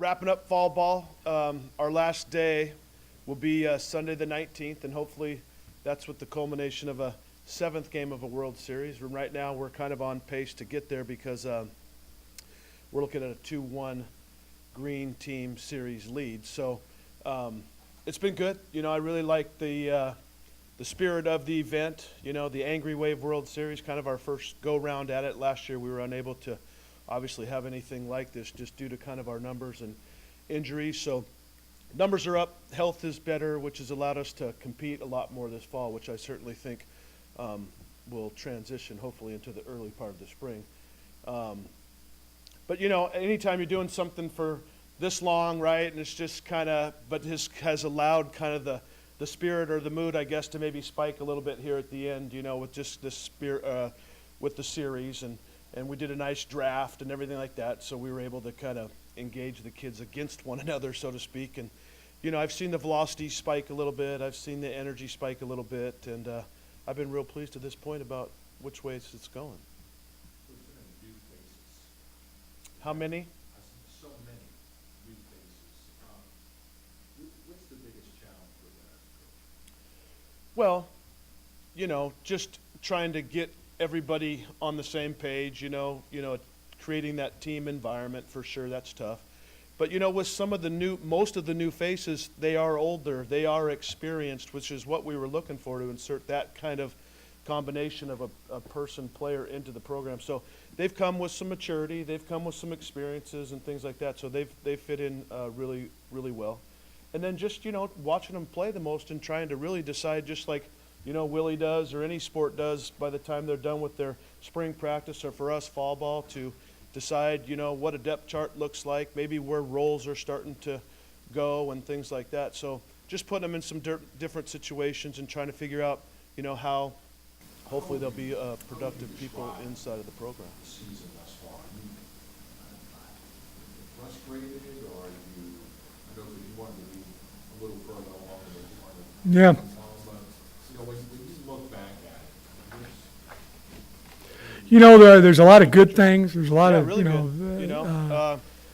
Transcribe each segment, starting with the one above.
wrapping up fall ball. Our last day will be Sunday the 19th, and hopefully that's with the culmination of a 7th game of a World Series. And right now we're kind of on pace to get there because we're looking at a 2-1 green team series lead. So it's been good. I really like the spirit of the event. The Angry Wave World Series, kind of our first go-round at it. Last year we were unable to obviously have anything like this just due to kind of our numbers and injuries. So numbers are up, health is better, which has allowed us to compete a lot more this fall, which I certainly think will transition hopefully into the early part of the spring. But anytime you're doing something for this long, right, and it's just kind of, but this has allowed kind of the spirit or the mood, I guess, to maybe spike a little bit here at the end, with just the spirit, with the series, and we did a nice draft and everything like that, so we were able to kind of engage the kids against one another, so to speak. And I've seen the velocity spike a little bit, I've seen the energy spike a little bit, and I've been real pleased to this point about which way it's going. How many? So many new faces. What's the biggest challenge with that? Well, just trying to get everybody on the same page, creating that team environment for sure, that's tough. But with some of most of the new faces, they are older, they are experienced, which is what we were looking for, to insert that kind of combination of a player into the program. So they've come with some maturity, they've come with some experiences and things like that. So they fit in really, really well. And then just, watching them play the most and trying to really decide, just like, Willie does or any sport does by the time they're done with their spring practice, or for us, fall ball, to decide, what a depth chart looks like, maybe where roles are starting to go and things like that. So just putting them in some different situations and trying to figure out, how hopefully they'll be productive people inside of the program. Season thus far, frustrated, or I know that you wanted to be a little further along than you wanted. Yeah. But when you look back at it, there's a lot of good things. There's a lot of really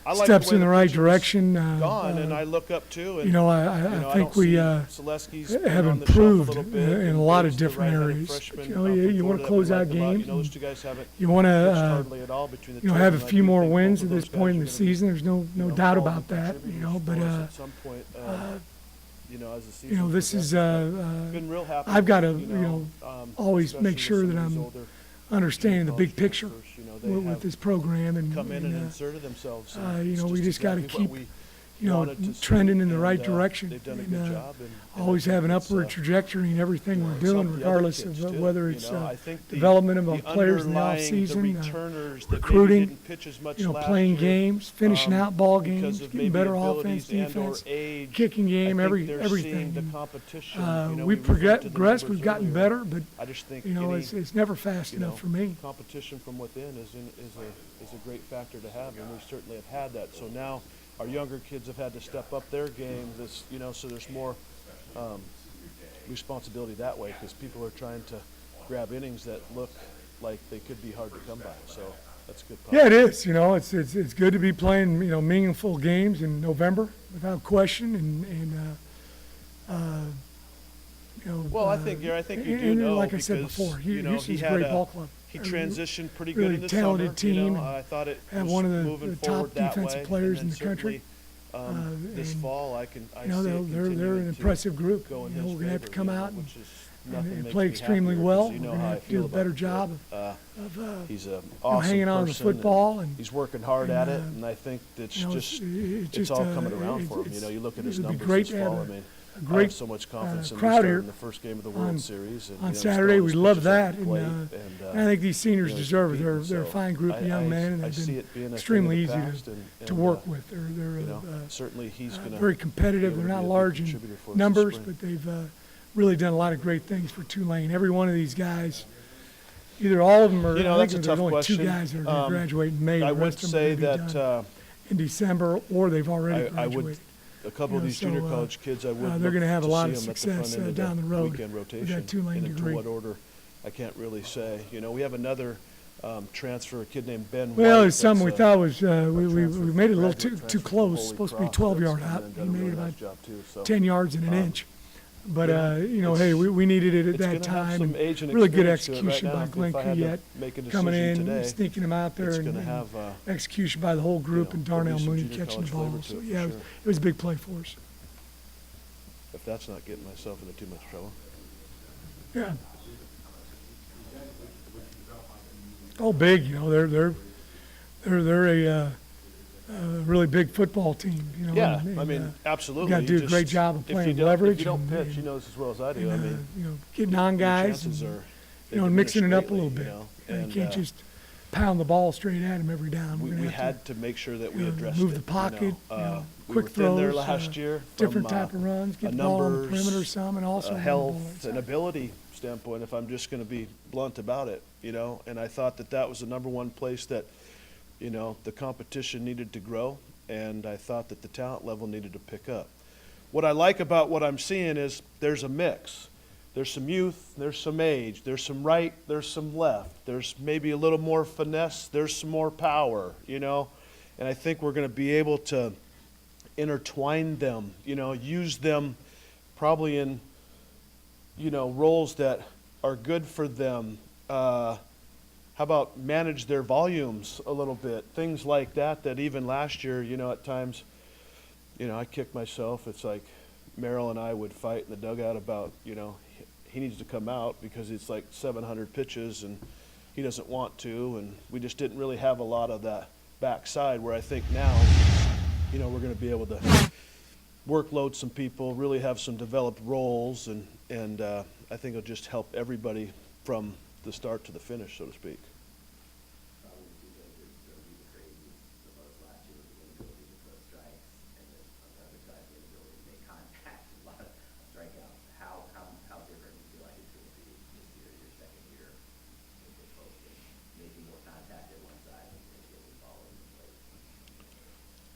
I like steps the way in the right pitcher's direction. Gone, and I look up too. And, I think we have improved in a lot of different areas. You want to close out games. Those two guys haven't You want hardly at all between the two. have a And I few do more think wins both at of this those point in guys the are gonna season. There's no doubt all about that. contributors But for us at some point, as the season this is been real happy. I've got to always especially make with sure some that of these I'm older understanding the big college picture transfers, they with have this program, and come in and inserted themselves. and it's we just got to exactly keep what we wanted to see, trending in the right and, direction. They've done a and, good job. And always I have an think it's, upward trajectory in everything we're it's doing, helped the other regardless kids of too, whether it's I think development of our the players in the off underlying, season, the returners that maybe recruiting, didn't pitch as much last playing year, games, finishing out ball because games, of getting maybe better abilities offense, and/or defense, age, kicking game, I think they're everything. seeing the And, competition. we've we referred to the progressed, numbers we've gotten earlier. better, but I just think it's never fast enough for me. competition from within is a great factor to have, and we certainly have had that. So now our younger kids have had to step up their game. So there's more responsibility that way, because people are trying to grab innings that look like they could be hard to come by. So that's a good. Yeah, it is. It's good to be playing meaningful games in November without question, Well, I think you do and know, like I said because, before, Houston's he a great ball club. He transitioned pretty good really in the talented summer. team, I thought it had was one of the moving top forward that defensive way, players and in the country. certainly, this and, fall, I see it they're continuing an to impressive group. go in We're his going to have to favor, come out which is nothing and makes play me extremely happier, well. 'cause you we're know going to how I have to do feel a better about job Jewett. of He's an awesome hanging on to the person, football, and he's working hard at it, and, and I think it's it's it's all coming around for him. You look at his it'd be numbers great this to have fall. a- I mean, a I great have so much confidence in him crowd starting here the first game of the World Series. And, on he's Saturday. throwing We his love pitches up that, the and, plate, and I think these seniors he's deserve it. competing. They're a So fine group of young men, and I they've see been it being a thing extremely of the easy past, to work with. They're certainly he's going to very competitive. They're not large in numbers, but they've really done a lot of great things for Tulane. Every one of these guys, either all of them or I think that's a there's tough only question. two guys that are going to graduate in May. I The would rest of them say are going to be that done in December, or they've already I would. graduated. A couple of these junior so, college kids, I would they're look going to have a to lot see of them at the front success end of down the road weekend with rotation. that Tulane And into degree. what order, I can't really say. We have another transfer, a kid named Ben White. Well, there's some we that's, thought was, we transfer made it a little graduate too transfer from close. Holy Supposed to be Cross 12-yard that's out. come in and He done a made really it nice about job too, so. 10 yards and an inch. But, you know, hey, we needed it at It's that gonna have time. some And age and really good experience to it right execution now. by Glenn If I had to Kuyet make a coming decision in, today, sneaking him out there, it's and gonna have, execution by the whole group, and there'll be Darnell some Mooney junior catching the college ball. flavor to So, it for yeah, sure. it was a big play for us. if that's not getting myself into too much trouble. Yeah. Oh, big, you know, they're a really big football team, you know. Yeah, and, I mean, you absolutely. gotta You do a great just- job of if you playing don't- leverage. If you don't and- pitch, and- he knows as well as I do. I and, mean, you know, getting on your guys, chances and, are, you they know, diminish mixing it up a greatly, little bit. you know, You and, can't just pound the ball straight at him every down. we We're gonna had have to make sure that we to addressed move it, the pocket, you know. We quick were thin there throws, last year different from, type of runs, a get the ball on the numbers, perimeter some, and also a run the ball health inside. and ability standpoint, if I'm just going to be blunt about it, you know, and I thought that that was the number one place that, you know, the competition needed to grow, and I thought that the talent level needed to pick up. What I like about what I'm seeing is there's a mix. There's some youth, there's some age, there's some right, there's some left, there's maybe a little more finesse, there's some more power, you know, and I think we're going to be able to intertwine them, you know, use them probably in, you know, roles that are good for them. How about manage their volumes a little bit? Things like that, that even last year, you know, at times, you know, I kicked myself. It's like Merrill and I would fight in the dugout about, you know, he needs to come out because it's like 700 pitches and he doesn't want to. And we just didn't really have a lot of that backside where I think now, you know, we're going to be able to workload some people, really have some developed roles, and I think it'll just help everybody from the start to the finish, so to speak.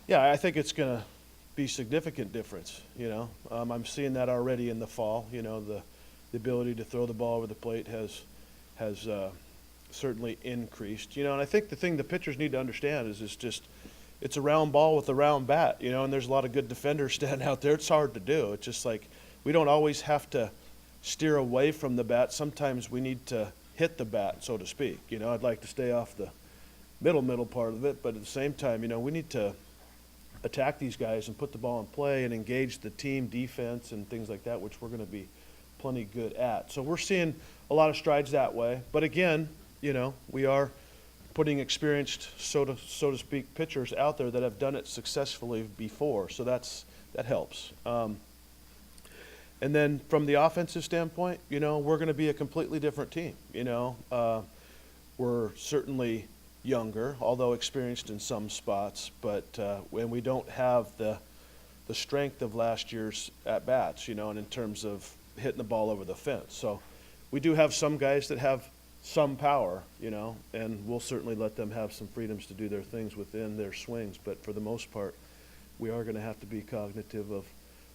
Yeah, I think it's going to be significant difference, you know. I'm seeing that already in the fall, you know, the ability to throw the ball over the plate has certainly increased, you know, and I think the thing the pitchers need to understand is it's a round ball with a round bat, you know, and there's a lot of good defenders standing out there. It's hard to do. It's just like we don't always have to steer away from the bat. Sometimes we need to hit the bat, so to speak. You know, I'd like to stay off the middle part of it, but at the same time, you know, we need to attack these guys and put the ball in play and engage the team defense and things like that, which we're going to be plenty good at. So we're seeing a lot of strides that way. But again, you know, we are putting experienced, so to speak, pitchers out there that have done it successfully before. So that helps. And then from the offensive standpoint, you know, we're going to be a completely different team. You know, we're certainly younger, although experienced in some spots, but when we don't have the strength of last year's at bats, you know, and in terms of hitting the ball over the fence. So we do have some guys that have some power, you know, and we'll certainly let them have some freedoms to do their things within their swings, but for the most part, we are going to have to be cognitive of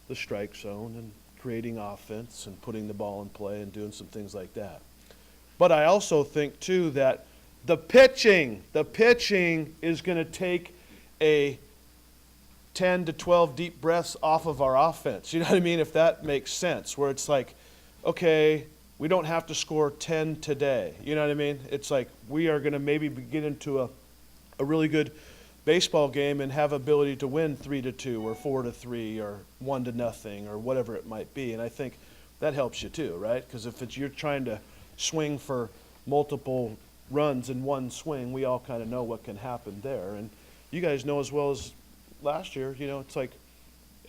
the strike zone and creating offense and putting the ball in play and doing some things like that. But I also think too that the pitching is going to take a 10 to 12 deep breaths off of our offense. You know what I mean? If that makes sense, where it's like, okay, we don't have to score 10 today. You know what I mean? It's like we are going to maybe get into a really good baseball game and have ability to win 3-2 or 4-3 or 1-0 or whatever it might be. And I think that helps you too, right? Because if you're trying to swing for multiple runs in one swing, we all kind of know what can happen there. And you guys know as well as last year, you know, it's like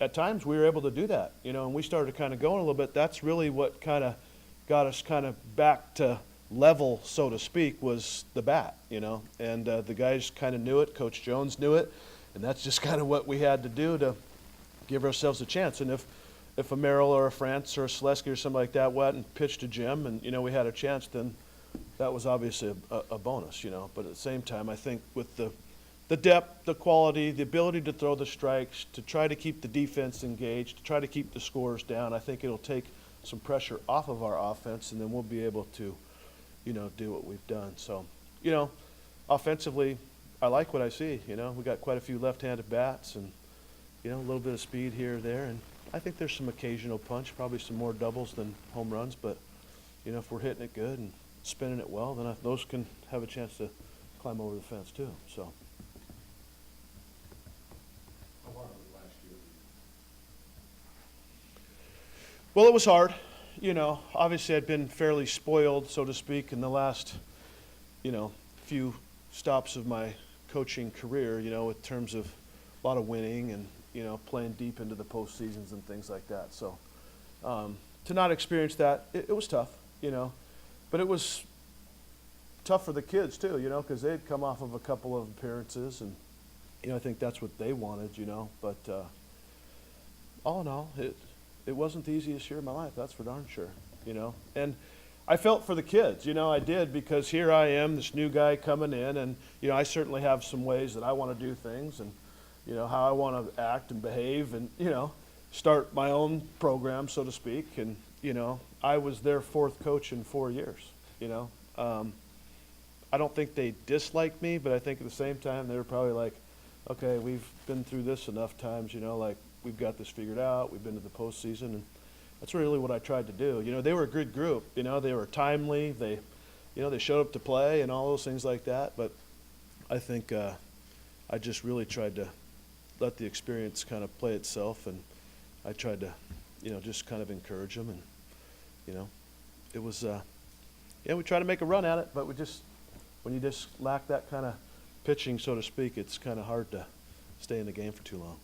at times we were able to do that, you know, and we started kind of going a little bit. That's really what kind of got us kind of back to level, so to speak, was the bat, you know, and the guys kind of knew it. Coach Jones knew it, and that's just kind of what we had to do to give ourselves a chance. And if a Merrill or a France or a Selesky or something like that went and pitched to Jim and, you know, we had a chance, then that was obviously a bonus, you know. But at the same time, I think with the depth, the quality, the ability to throw the strikes, to try to keep the defense engaged, to try to keep the scores down, I think it'll take some pressure off of our offense, and then we'll be able to, you know, do what we've done. So you know, offensively, I like what I see, you know. We got quite a few left-handed bats and, you know, a little bit of speed here or there. And I think there's some occasional punch, probably some more doubles than home runs. But, you know, if we're hitting it good and spinning it well, then those can have a chance to climb over the fence too, so. How hard was it last year? Well, it was hard. You know, obviously I'd been fairly spoiled, so to speak, in the last, you know, few stops of my coaching career, you know, in terms of a lot of winning and, you know, playing deep into the postseasons and things like that. So to not experience that, it was tough, you know. But it was tough for the kids too, you know, because they'd come off of a couple of appearances and, you know, I think that's what they wanted, you know. But all in all, it wasn't the easiest year of my life, that's for darn sure, you know. And I felt for the kids, you know, I did, because here I am, this new guy coming in, and, you know, I certainly have some ways that I want to do things and, you know, how I want to act and behave and, you know, start my own program, so to speak. And, you know, I was their fourth coach in 4 years, you know. I don't think they disliked me, but I think at the same time they were probably like, okay, we've been through this enough times, you know, like, we've got this figured out, we've been to the postseason, and that's really what I tried to do. You know, they were a good group, you know, they were timely, they, you know, they showed up to play and all those things like that, but I think I just really tried to let the experience kind of play itself, and I tried to, you know, just kind of encourage them, and, you know, it was, yeah, we tried to make a run at it, but when you just lack that kind of pitching, so to speak, it's kind of hard to stay in the game for too long.